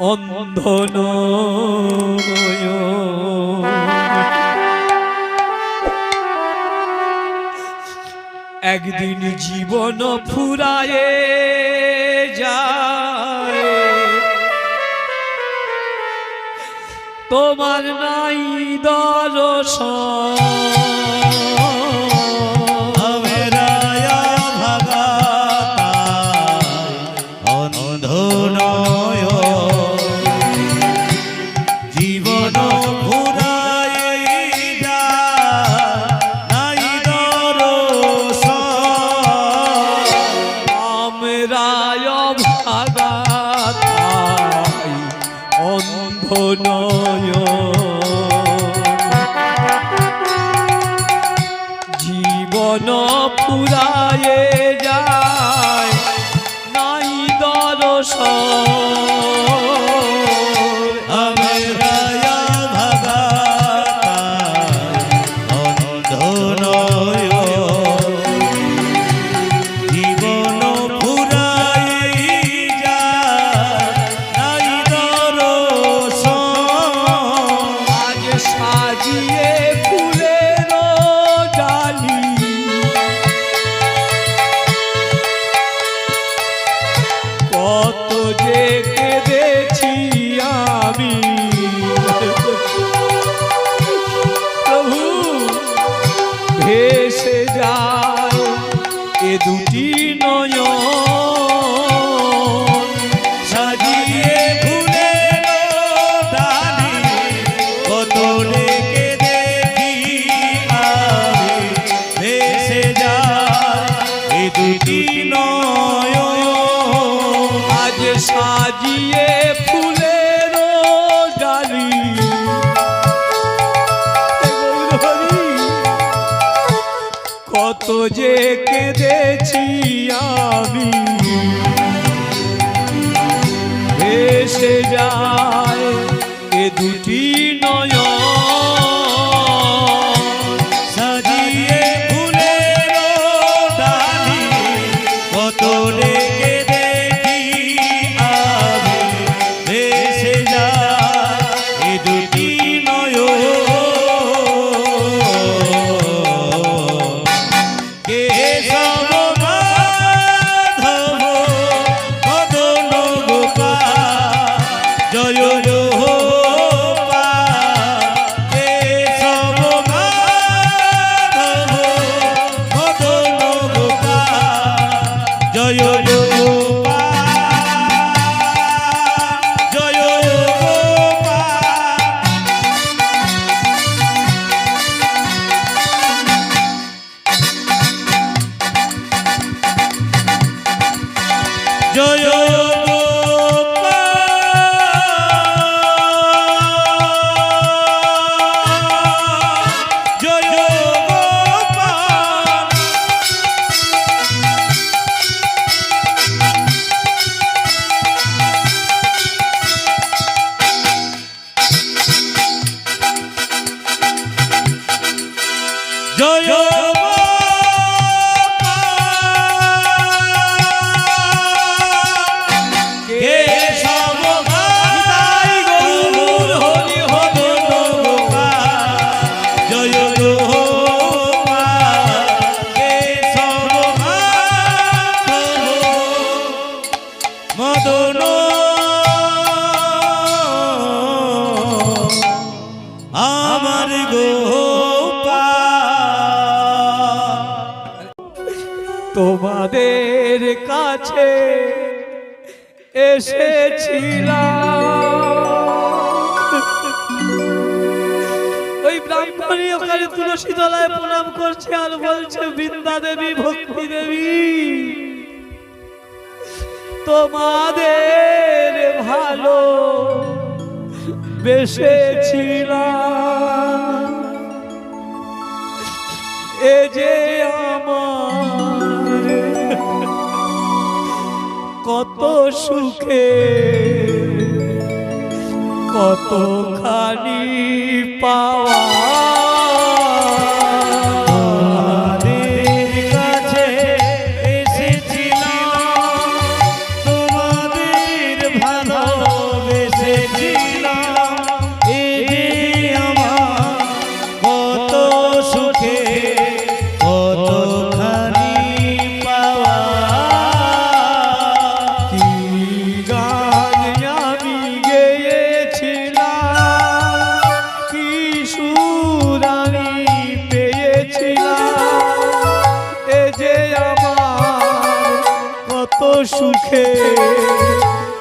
অন্ধ নয়ন। একদিন জীবন ফুরায়ে যায়, তোমার নাই দর্শন। জীবন ফুরায়ে যায়, নাই দর্শন। আমরা ভাগা অন্ধ নয়ন। জীবন ফুরায়ে যায়, নাই দর্শন। আজ সাজিয়ে কত যে কেঁদেছি আমি, প্রভু ভেসে যায় এ দুটি নয়ন। সাজিয়ে ফুলের ডালি কত রেখে দেখি আমি, ভেসে যায় এ দুটি নয়ন। সাজিয়ে ফুলের ডালি কত যে কেঁদেছি আমি, ভেসে যায় এ দুটি নয়ন। সাজিয়ে ফুলের ডালি কত রেখে জয় আমার গোপাল। তোমাদের কাছে এসেছিলাম, ওই ব্রাহ্মণী ওখানে তুলসী তলায় প্রণাম করছে আর বলছে, বৃন্দা দেবী, ভক্তি দেবী, তোমাদের ভালো বেসেছিলাম, এ যে আমার কত সুখে কতখানি পাওয়া। তোমাদের ভালোবেসে সুখে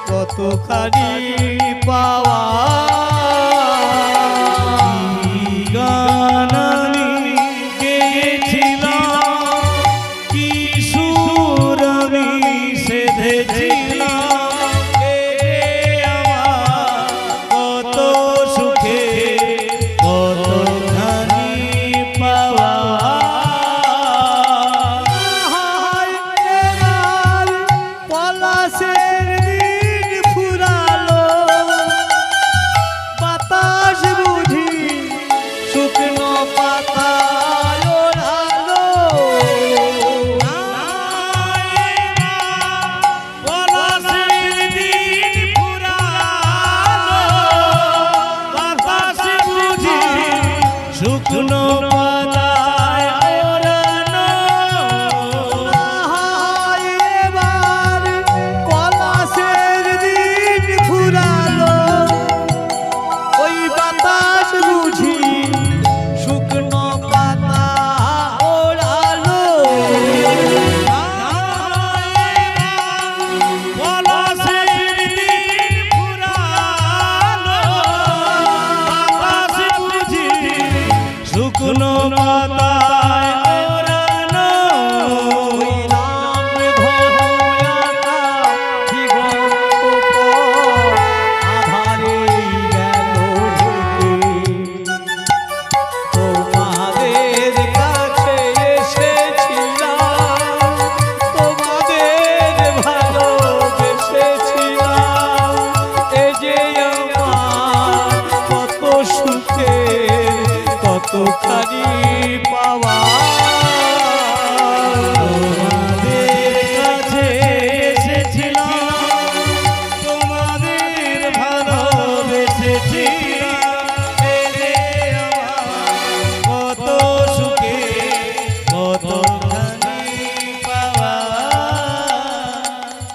কতখানি পাওয়া গান আমি গেয়েছিলাম, কি সুর আমি সেধেছিলাম, এ আমার কত সুখে কতখানি পাওয়া। পলাশের দিন ফুরালো, বাতাস বুঝি শুকনো পাতায় ওড়ালো। পলাশের দিন ফুরালো, বাতাস বুঝি শুকনো পাতায় ওড়ানো। এবার পলাশের দিন ফুরালো, ওই বাতাস বুঝি শুকনো পাতা ওড়ালো। পলাশের দিন ফুরালো, বাতাস বুঝি শুকনো পাতায় ওড়ানো। ওই রাম ধনুয়াটা দিগন্ত পর আধারেই গেল ঢেকে। তোমাদের কাছে এসেছিলাম, তোমাদের ভালোবেসেছিলাম, এ যে আমার কত সুখে কতখানি পাওয়া। তোমাদের কাছে এসেছিলাম, তোমাদের ভালোবেসেছিলাম, এ যে আমার কত সুখে কতখানি পাওয়া,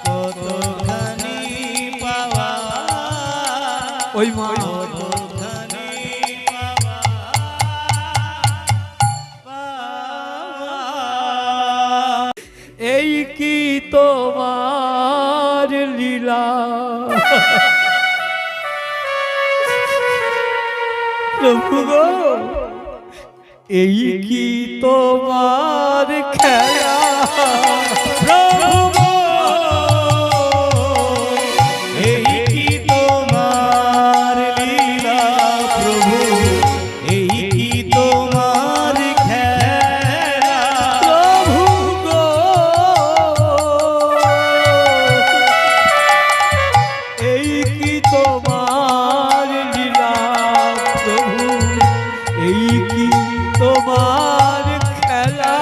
কতখানি পাওয়া, ওই মা কতখানি পাওয়া, পাওয়া। এই কি তোমার লীলা, প্রভু গো এই কি তোমার খেলা। প্রভু গো, এই কি তোমার লীলা, প্রভু এই কি তোমার খেলা। প্রভু গো এই কি তোমার লীলা, প্রভু এই কি তোমার খেলা।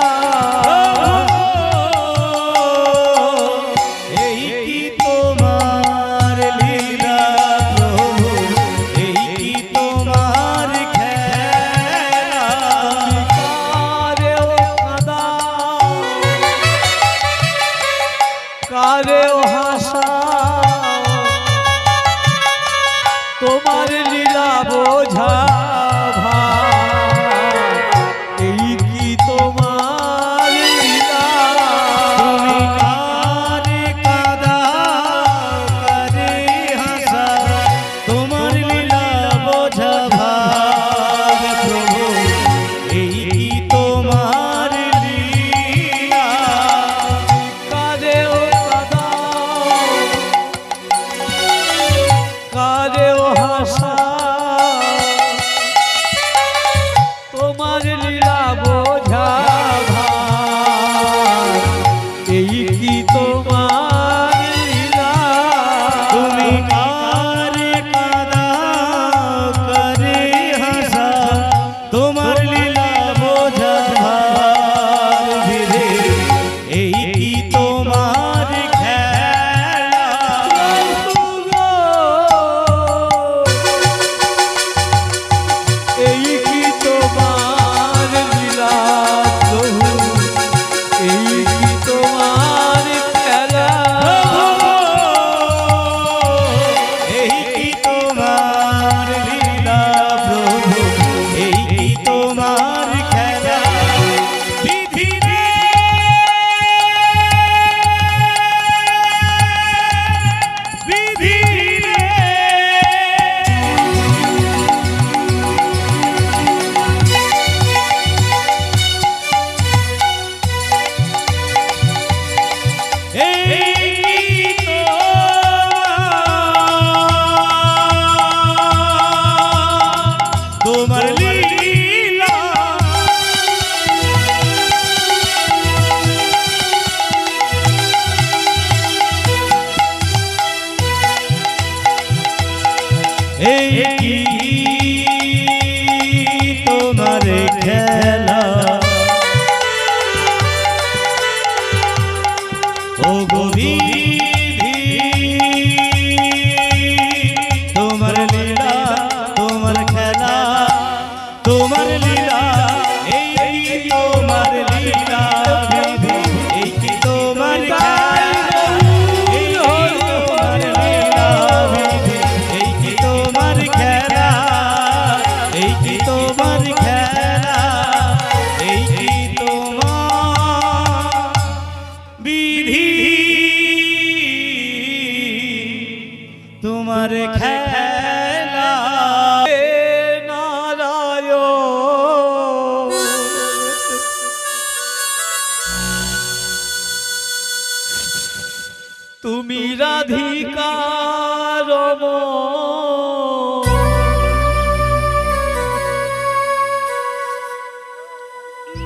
তুমি রাধিকার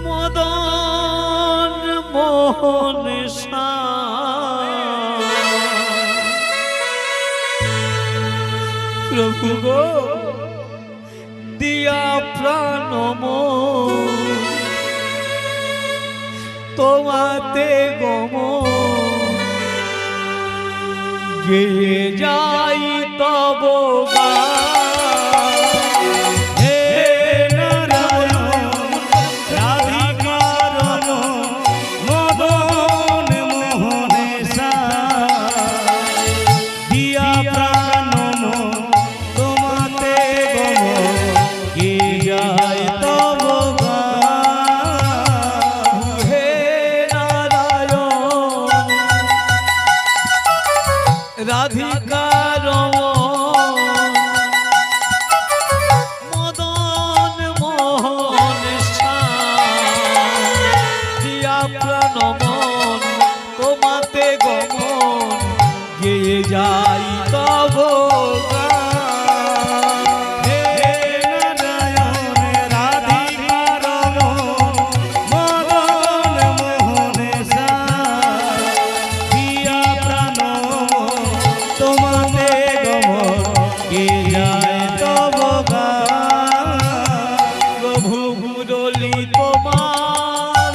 মদন মোহন প্রভু গো দিয়া প্রাণ তোমাতে গম গেয়ে যাই তব হে নারায়ণ রাধিকার মদন মোহনেশা দিয়া প্রাণ তোমাতে গম কে যায় তব হে নারায়ণ রাধিকার মদন মোহন দিয়া প্রাণ মন তোমাতে গমন গেয়ে যাই তব হে নারায়ণ রাধিকার মদন মোহনেশা দিয়া প্রাণ তোমাতে গম কে যায় তব প্রভু মুরলি তোমার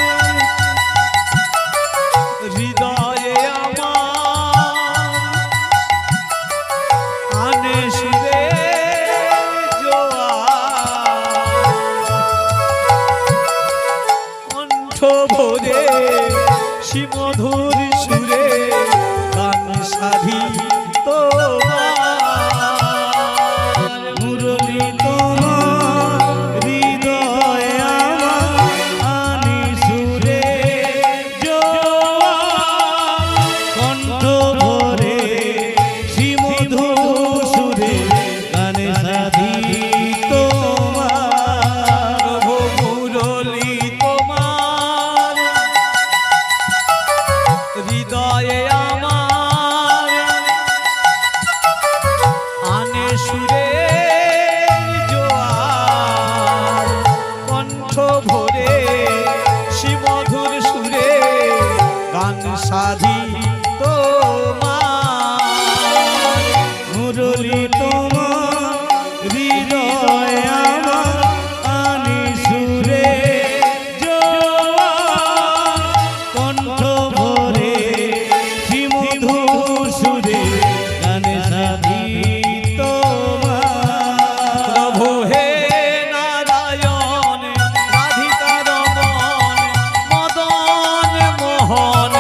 হৃদয়ে আমার আনে সুরে কণ্ঠ ভরে শিমধুর সুরে গান সাধি তোমার মুরলি তোমার হৃদয়ে আমার আনি সুরে জোয়ার কণ্ঠ ভরে শ্রীমধু সুরে গানে সাধি তোমার প্রভু মুরলি তোমার হৃদয়ে আমার আনে সুরে জোয়ার কণ্ঠ ভরে শিমধুর সুরে গান সাধি তোমার মুরলি তোমার হৃদয়ে আমার আনি সুরে জোয়ার কণ্ঠ ভরে শ্রীমধু সুরে গানে সাধি তোমার প্রভু হে নারায়ণ রাধিকার মন মদন মোহন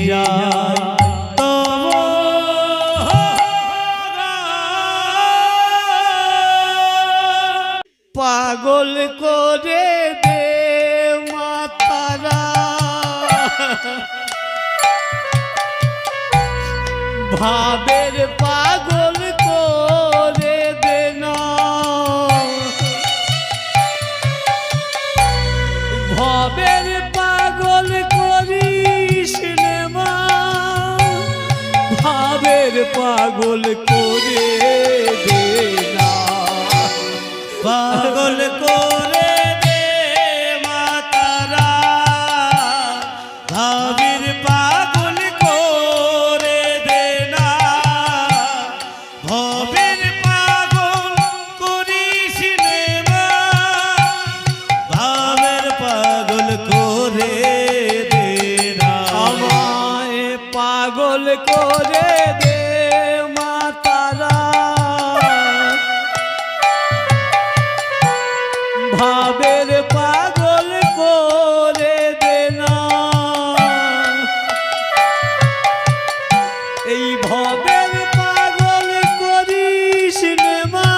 যায় তব পাগল করে দে মাতারা ভাবের পাগল করে দে না ভাবের পাগল করিস নে মা ভাবের পাগল করে দে না পাগল করে দে মাতারা ভাবির পাগল করে দে না ভবের পাগল করিস নে মা ভাবের পাগল করে দে না আমায় পাগল করে দে মাতারা ভাবের পাগল করে দে না এই ভবের পাগল করিস নে মা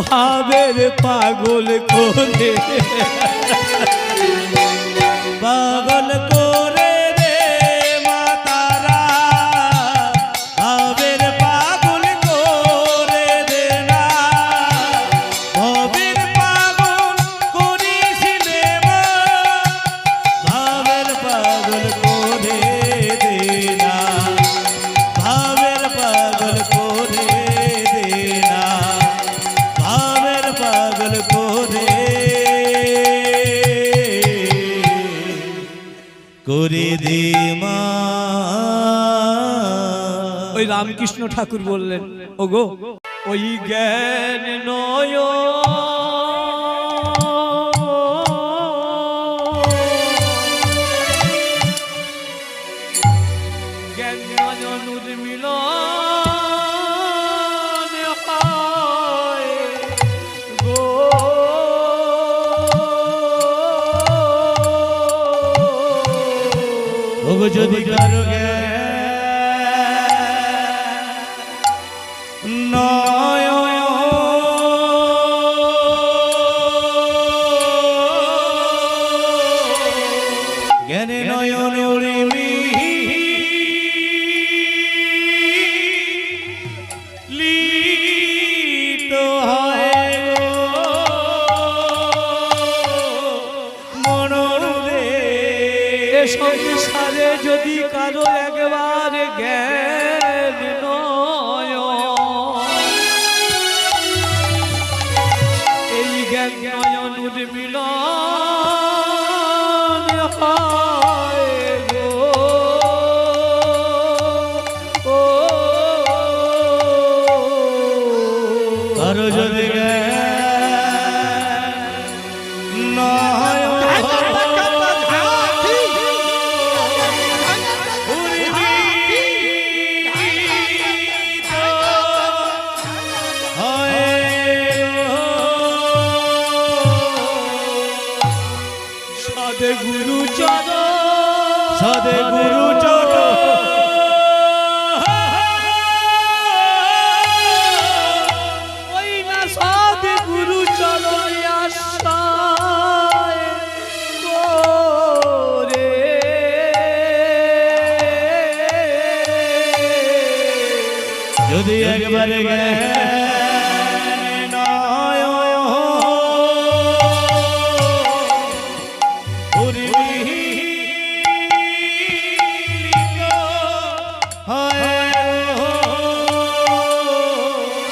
ভাবের পাগল করে পাগল করে দে মাতারা ভাবের পাগল করে দে না ভবের পাগল করিস নে মা ভাবের পাগল করে দে না ভাবের পাগল করে দে না ভাবের পাগল করে দে মা ওই রামকৃষ্ণ ঠাকুর বললেন ওগো ওই জ্ঞান নয় জ্ঞান নয়নুর মিলন হয় গো ওগো যদি কারো নয় জ্ঞানে নয়ন উড়িমি লিত হয় মনোরে এ সংসারে যদি কারো একবার জ্ঞান নয় এই জ্ঞান নয়নুর মিলন হয় গো ও কারো যদি নয় সদে গুরু চরণ সদে গুরু চরণ ওই না সদে গুরু চরণ আশ্রয় করে যদি একবারে নয়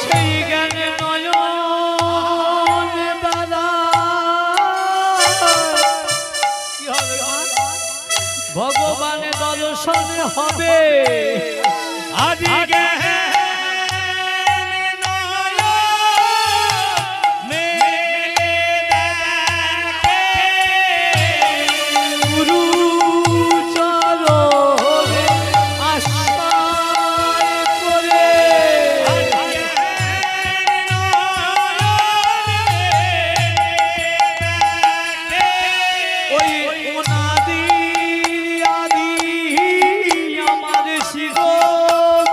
সেই জ্ঞানে নয়ন দ্বারা কি হবে ভগবানের দর্শন হবে আজকে গুরু চরণে আশ্রয় করে ওই অনাদি আদি আমার শিব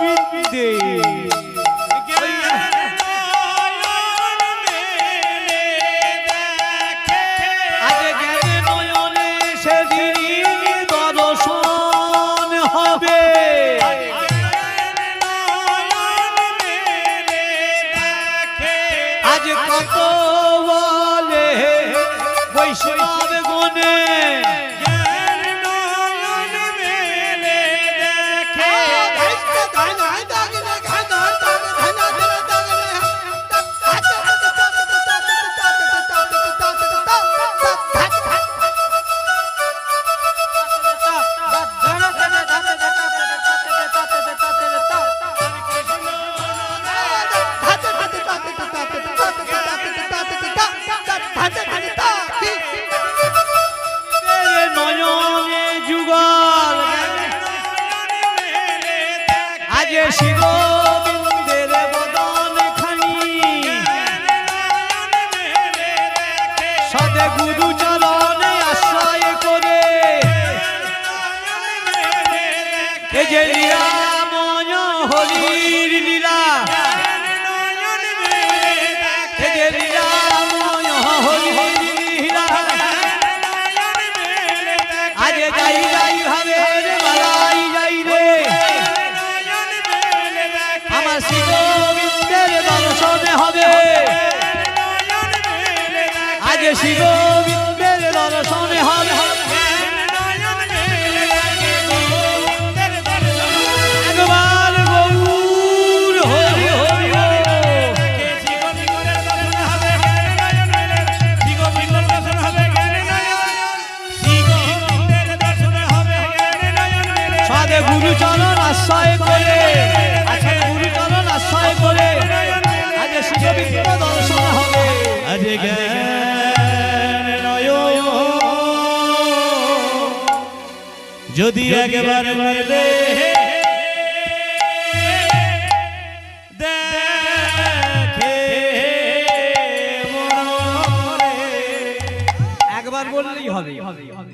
বিন্দে আজ জ্ঞানে নয়নে সেদিন দর্শন হবে আজ কত বলে বৈষ্ণব গণে নয়নে যুগল আজ শিব বিন্দের বদন খানি সদে গুরু চরণে আশ্রয় করে এ যে লীলাময় হরির লীলা এ যে লীলাময় হরির লীলা আজ যাই যাই ভাবে রে মালাই যাই রে আমার শিব বিন্দের দর্শনে হবে আজ শিব বিন্দের দর্শনে হবে একবার গৌর হরি হরি সাদে গুরুচরণ আশ্রয় করে আচ্ছা গুরুচরণ আশ্রয় করে আজ শিব বিন্দ দর্শন হবে আজ জ্ঞান নয়ন যদি একবার মেলে দেখে একবার বললেই হবে